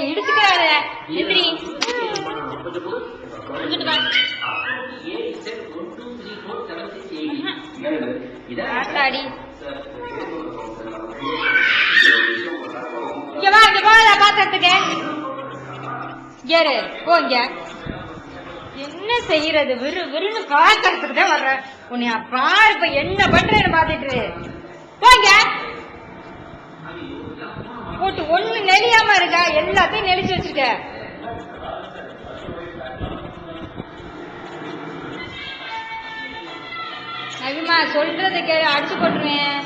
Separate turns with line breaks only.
இடுச்சுக்காத எதிரி ஆத்தாடி இங்க வா இங்க போத பாத்திரத்துக்கு ஏறு போங்க. என்ன செய்யறது விரு விருன்னு பாக்கிறதுக்கு தான் வர்ற. உன்னை பாரு இப்ப என்ன பண்றேன்னு பாத்துட்டு போங்க. போட்டு ஒண்ணு நெளியாம இருக்கா, எல்லாத்தையும் நெளிச்சு வச்சிருக்க. அபிமா சொல்றதை கேளு, அடிச்சு போட்டுருவேன்.